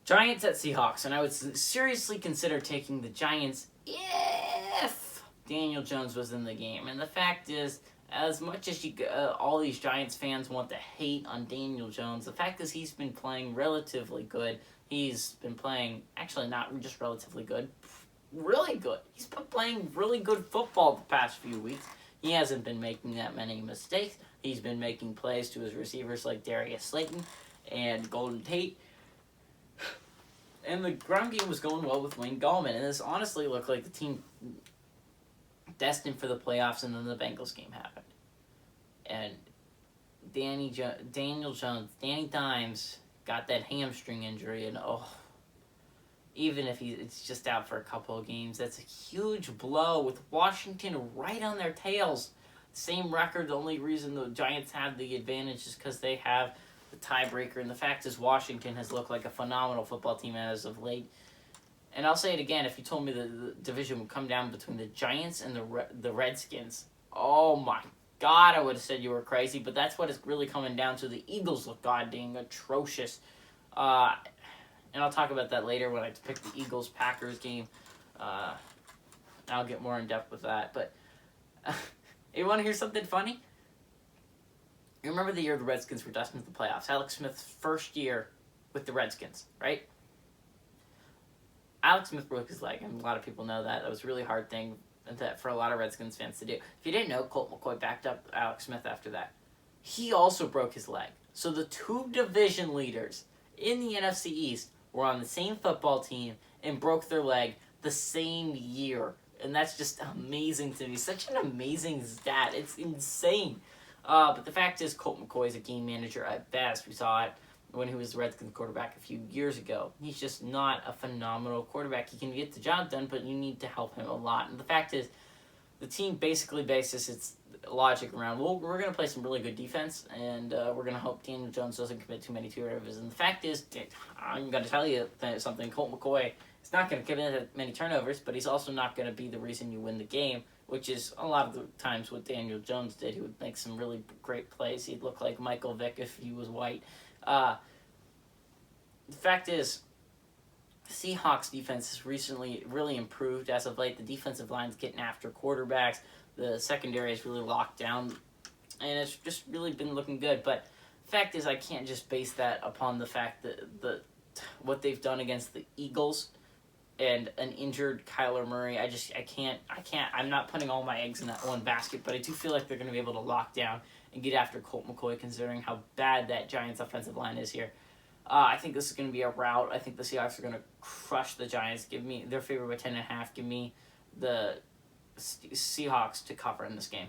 Giants at Seahawks, and I would seriously consider taking the Giants if Daniel Jones was in the game. And the fact is, as much as all these Giants fans want to hate on Daniel Jones, the fact is he's been playing relatively good. He's been playing, actually not just relatively good, really good. He's been playing really good football the past few weeks. He hasn't been making that many mistakes. He's been making plays to his receivers like Darius Slayton and Golden Tate. And the ground game was going well with Wayne Gallman. And this honestly looked like the team destined for the playoffs, and then the Bengals game happened. And Daniel Jones, Danny Dimes, got that hamstring injury, and even if it's just out for a couple of games, that's a huge blow with Washington right on their tails. Same record, the only reason the Giants have the advantage is because they have the tiebreaker, and the fact is Washington has looked like a phenomenal football team as of late. And I'll say it again, if you told me the division would come down between the Giants and the Redskins, oh my God, I would have said you were crazy, but that's what it's really coming down to. The Eagles look goddamn atrocious. And I'll talk about that later when I pick the Eagles-Packers game. I'll get more in-depth with that. But you want to hear something funny? You remember the year the Redskins were destined to the playoffs? Alex Smith's first year with the Redskins, right? Alex Smith broke his leg, and a lot of people know that. That was a really hard thing for a lot of Redskins fans to do. If you didn't know, Colt McCoy backed up Alex Smith after that. He also broke his leg. So the two division leaders in the NFC East were on the same football team and broke their leg the same year. And that's just amazing to me. Such an amazing stat. It's insane. But the fact is, Colt McCoy is a game manager at best. We saw it when he was the Redskins quarterback a few years ago. He's just not a phenomenal quarterback. He can get the job done, but you need to help him a lot. And the fact is, the team basically bases its logic around, well, we're going to play some really good defense, and we're going to hope Daniel Jones doesn't commit too many turnovers. And the fact is, I'm going to tell you something, Colt McCoy is not going to commit that many turnovers, but he's also not going to be the reason you win the game, which is a lot of the times what Daniel Jones did. He would make some really great plays. He'd look like Michael Vick if he was white. The fact is, the Seahawks defense has recently really improved as of late. The defensive line's getting after quarterbacks. The secondary is really locked down, and it's just really been looking good. But the fact is, I can't just base that upon the fact that what they've done against the Eagles and an injured Kyler Murray. I can't. I'm not putting all my eggs in that one basket, but I do feel like they're going to be able to lock down and get after Colt McCoy, considering how bad that Giants offensive line is here. I think this is going to be a rout. I think the Seahawks are going to crush the Giants. Give me their favorite by 10.5. Give me the Seahawks to cover in this game.